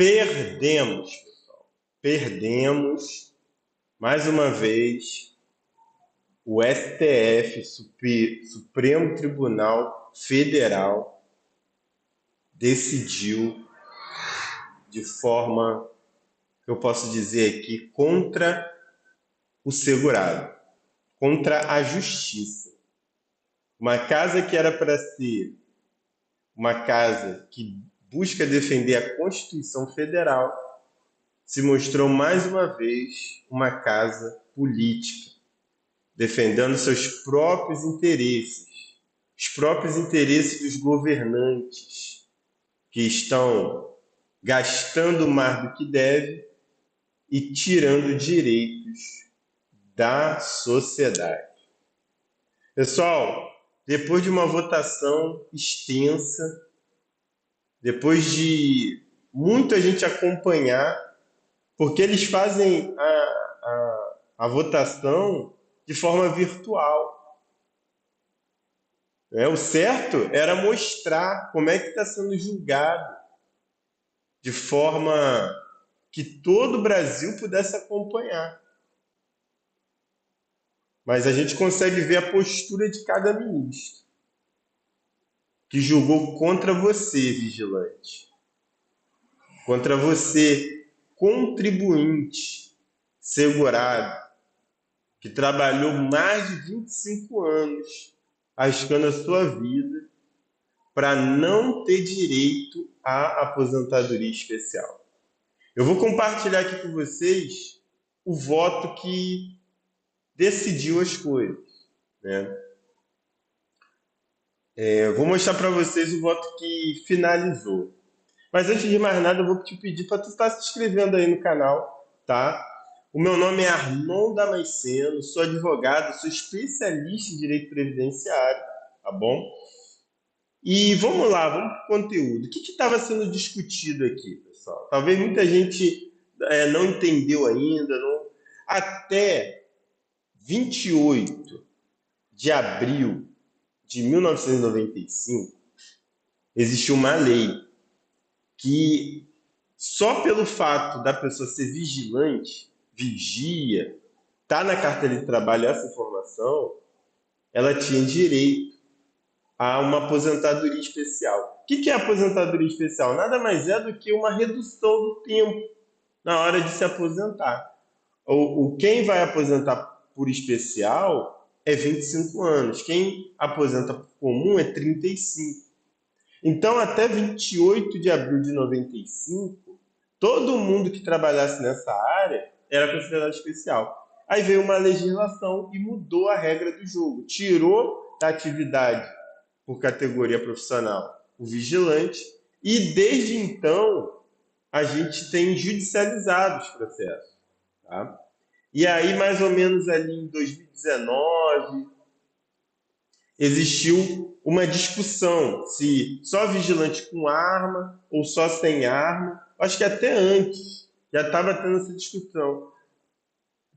Perdemos, pessoal. Perdemos, mais uma vez, o STF, Supremo Tribunal Federal, decidiu de forma, eu posso dizer aqui, contra o segurado, contra a justiça. Uma casa que era para ser uma casa que busca defender a Constituição Federal se mostrou mais uma vez uma casa política, defendendo seus próprios interesses, os próprios interesses dos governantes, que estão gastando mais do que deve e tirando direitos da sociedade. Pessoal, depois de uma votação extensa, depois de muita gente acompanhar, porque eles fazem a votação de forma virtual. O certo era mostrar como é que está sendo julgado, de forma que todo o Brasil pudesse acompanhar. Mas a gente consegue ver a postura de cada ministro, que julgou contra você, vigilante, contra você, contribuinte, segurado, que trabalhou mais de 25 anos arriscando a sua vida para não ter direito à aposentadoria especial. Eu vou compartilhar aqui com vocês o voto que decidiu as coisas, né? Eu vou mostrar para vocês o voto que finalizou. Mas antes de mais nada, eu vou te pedir para tu estar se inscrevendo aí no canal, tá? O meu nome é Arnon Damasceno, sou advogado, sou especialista em direito previdenciário, tá bom? E vamos lá, vamos para o conteúdo. O que estava sendo discutido aqui, pessoal? Talvez muita gente não entendeu ainda. Não... Até 28 de abril de 1995, existiu uma lei que, só pelo fato da pessoa ser vigilante, vigia, tá na carteira de trabalho essa informação, ela tinha direito a uma aposentadoria especial. O que é aposentadoria especial? Nada mais é do que uma redução do tempo na hora de se aposentar. Quem vai aposentar por especial é 25 anos. Quem aposenta por comum é 35. Então, até 28 de abril de 95, todo mundo que trabalhasse nessa área era considerado especial. Aí veio uma legislação e mudou a regra do jogo. Tirou da atividade por categoria profissional o vigilante e, desde então, a gente tem judicializado os processos. Tá? E aí, mais ou menos ali em 2019, existiu uma discussão se só vigilante com arma ou só sem arma. Acho que até antes já estava tendo essa discussão,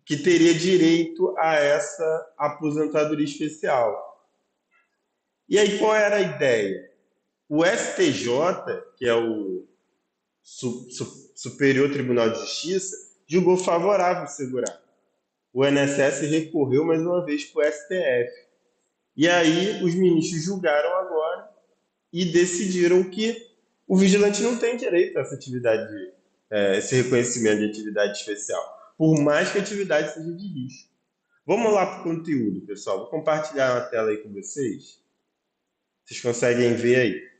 que teria direito a essa aposentadoria especial. E aí qual era a ideia? O STJ, que é o Superior Tribunal de Justiça, julgou favorável o segurado. O INSS recorreu mais uma vez para o STF. E aí os ministros julgaram agora e decidiram que o vigilante não tem direito a essa atividade, esse reconhecimento de atividade especial, por mais que a atividade seja de risco. Vamos lá para o conteúdo, pessoal. Vou compartilhar a tela aí com vocês. Vocês conseguem ver aí.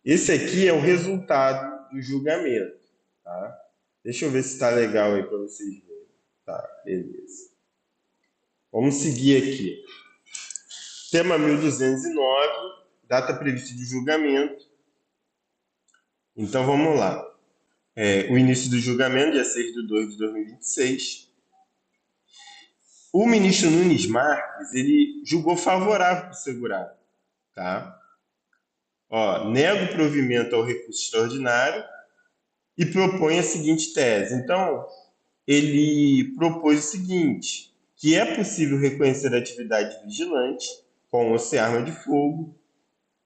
Esse aqui é o resultado do julgamento. Tá? Deixa eu ver se está legal aí para vocês verem. Tá, beleza. Vamos seguir aqui. Tema 1209, data prevista de julgamento. Então vamos lá. O início do julgamento, dia 6 de 2 de 2026. O ministro Nunes Marques, ele julgou favorável para o segurado. Tá? Nega o provimento ao recurso extraordinário e propõe a seguinte tese. Então, ele propôs o seguinte, que é possível reconhecer a atividade vigilante com ou sem arma de fogo,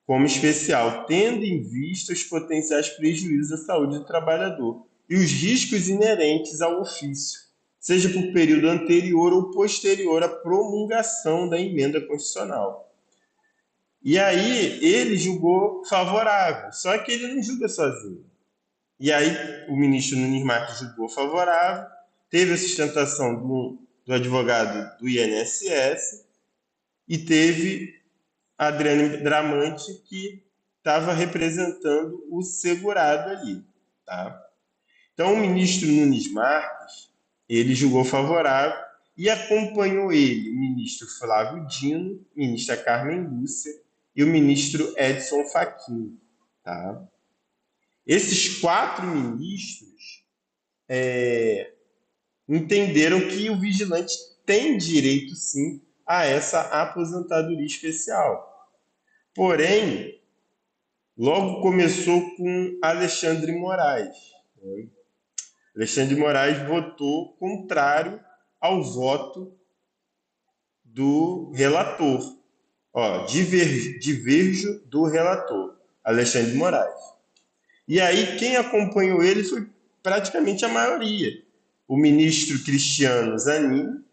como especial, tendo em vista os potenciais prejuízos à saúde do trabalhador e os riscos inerentes ao ofício, seja por período anterior ou posterior à promulgação da emenda constitucional. E aí ele julgou favorável, só que ele não julga sozinho. E aí o ministro Nunes Marques julgou favorável, teve a sustentação do advogado do INSS e teve a Adriane Bramante, que estava representando o segurado ali. Tá? Então o ministro Nunes Marques, ele julgou favorável e acompanhou ele o ministro Flávio Dino, ministra Carmen Lúcia e o ministro Edson Fachin. Tá? Esses 4 ministros entenderam que o vigilante tem direito, sim, a essa aposentadoria especial. Porém, logo começou com Alexandre Moraes. Alexandre de Moraes votou contrário ao voto do relator. Ó, diverjo do relator, Alexandre de Moraes. E aí quem acompanhou ele foi praticamente a maioria. O ministro Cristiano Zanin,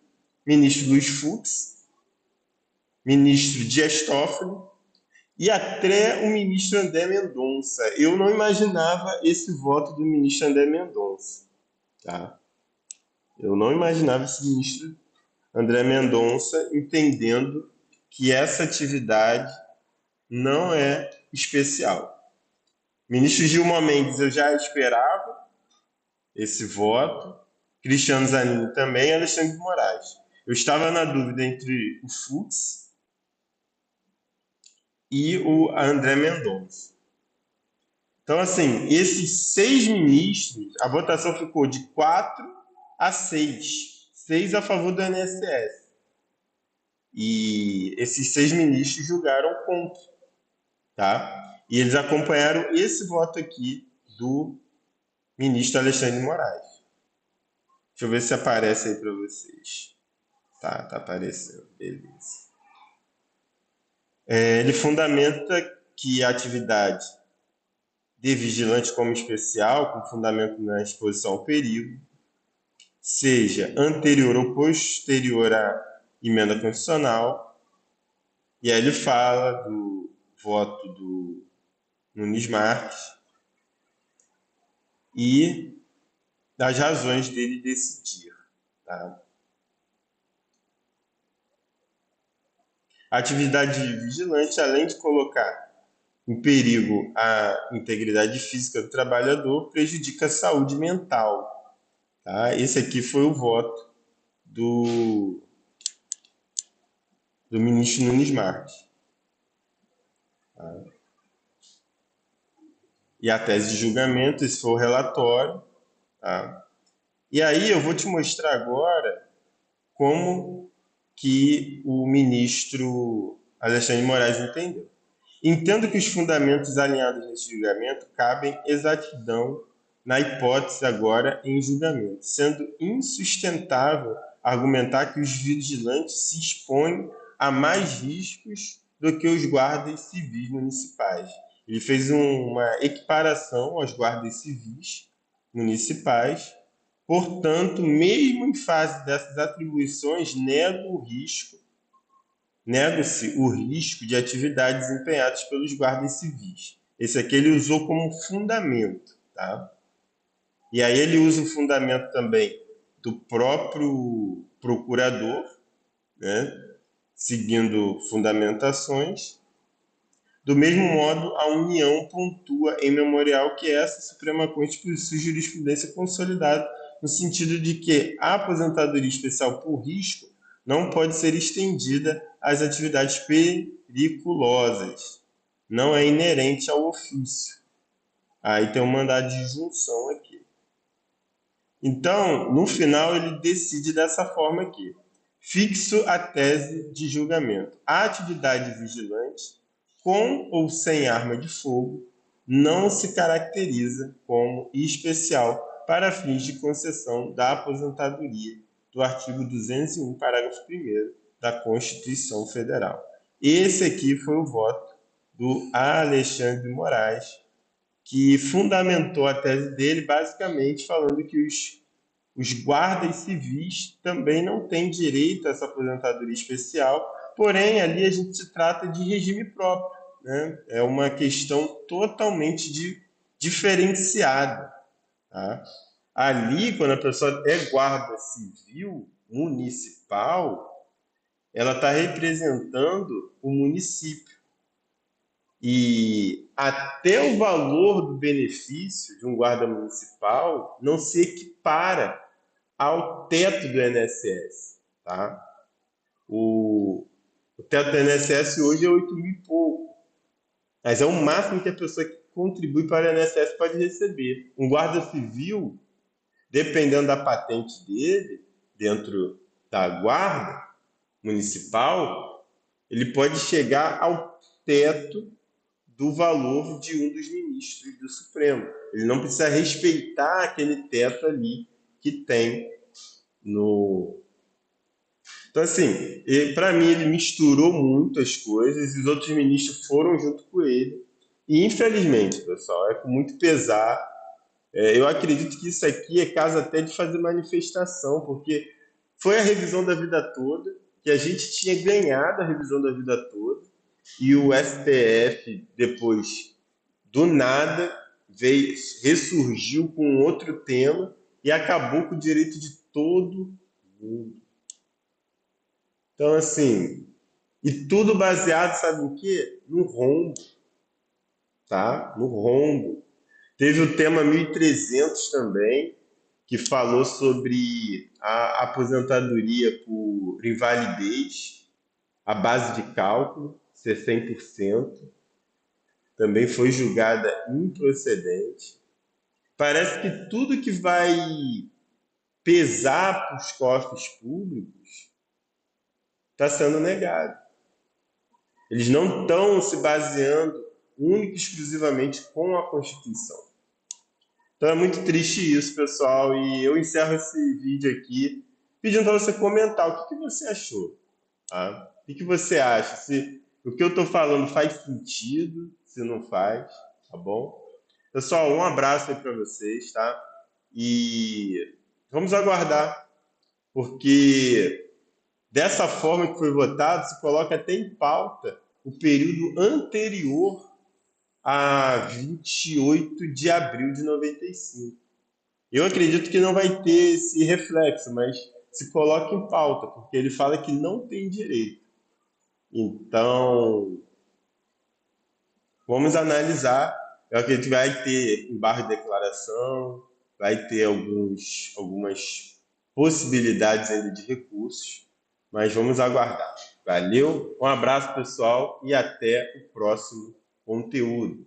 ministro Luiz Fux, ministro Dias Toffoli e até o ministro André Mendonça. Eu não imaginava esse voto do ministro André Mendonça. Tá? Eu não imaginava esse ministro André Mendonça entendendo que essa atividade não é especial. Ministro Gilmar Mendes, eu já esperava esse voto. Cristiano Zanin também e Alexandre de Moraes. Eu estava na dúvida entre o Fux e o André Mendonça. Então, assim, esses 6 ministros, a votação ficou de 4-6. 6 a favor do INSS. E esses 6 ministros julgaram contra. Tá? E eles acompanharam esse voto aqui do ministro Alexandre de Moraes. Deixa eu ver se aparece aí para vocês. Tá aparecendo. Beleza. Ele fundamenta que a atividade de vigilante como especial, com fundamento na exposição ao perigo, seja anterior ou posterior à emenda constitucional. E aí ele fala do voto do Nunes Marques e das razões dele decidir. Tá? A atividade de vigilante, além de colocar em perigo a integridade física do trabalhador, prejudica a saúde mental. Tá? Esse aqui foi o voto do ministro Nunes Marques. Tá? E a tese de julgamento, esse foi o relatório. Tá? E aí eu vou te mostrar agora como que o ministro Alexandre de Moraes entendeu. Entendo que os fundamentos alinhados nesse julgamento cabem exatidão na hipótese agora em julgamento, sendo insustentável argumentar que os vigilantes se expõem a mais riscos do que os guardas civis municipais. Ele fez uma equiparação aos guardas civis municipais. Portanto, mesmo em fase dessas atribuições, nega-se o risco de atividades desempenhadas pelos guardas civis. Esse aqui ele usou como fundamento. Tá? E aí ele usa o fundamento também do próprio procurador, né? Seguindo fundamentações. Do mesmo modo, a União pontua em memorial que essa Suprema Corte possui jurisprudência consolidada no sentido de que a aposentadoria especial por risco não pode ser estendida às atividades periculosas. Não é inerente ao ofício. Aí tem um mandado de junção aqui. Então, no final, ele decide dessa forma aqui. Fixo a tese de julgamento. A atividade vigilante, com ou sem arma de fogo, não se caracteriza como especial para fins de concessão da aposentadoria do artigo 201, parágrafo 1º da Constituição Federal. Esse aqui foi o voto do Alexandre de Moraes, que fundamentou a tese dele basicamente falando que os guardas civis também não têm direito a essa aposentadoria especial, porém ali a gente se trata de regime próprio, né? É uma questão totalmente diferenciada, tá? Ali, quando a pessoa é guarda civil municipal, ela está representando o município. E até o valor do benefício de um guarda municipal não se equipara ao teto do INSS. Tá? O teto do INSS hoje é 8 mil e pouco, mas é o máximo que a pessoa que contribui para o INSS pode receber. Um guarda civil, dependendo da patente dele, dentro da guarda municipal, ele pode chegar ao teto do valor de um dos ministros do Supremo. Ele não precisa respeitar aquele teto ali que tem no. Então, assim, para mim, ele misturou muito as coisas e os outros ministros foram junto com ele. E, infelizmente, pessoal, é com muito pesar. Eu acredito que isso aqui é caso até de fazer manifestação, porque foi a revisão da vida toda, que a gente tinha ganhado a revisão da vida toda, e o STF, depois, do nada, veio, ressurgiu com outro tema e acabou com o direito de todo mundo. Então, assim, e tudo baseado, sabe em quê? No rombo, tá? No rombo. Teve o tema 1300 também, que falou sobre a aposentadoria por invalidez, a base de cálculo, ser 100%, também foi julgada improcedente. Parece que tudo que vai pesar para os cofres públicos está sendo negado. Eles não estão se baseando única e exclusivamente com a Constituição. Então é muito triste isso, pessoal, e eu encerro esse vídeo aqui pedindo para você comentar o que você achou. Tá? O que você acha? Se o que eu estou falando faz sentido, se não faz, tá bom? Pessoal, um abraço aí para vocês, tá? E vamos aguardar, porque dessa forma que foi votado, se coloca até em pauta o período anterior a 28 de abril de 95. Eu acredito que não vai ter esse reflexo, mas se coloca em pauta, porque ele fala que não tem direito. Então, vamos analisar. Eu acredito que vai ter embargo de declaração, vai ter algumas possibilidades ainda de recursos, mas vamos aguardar. Valeu, um abraço pessoal e até o próximo conteúdo.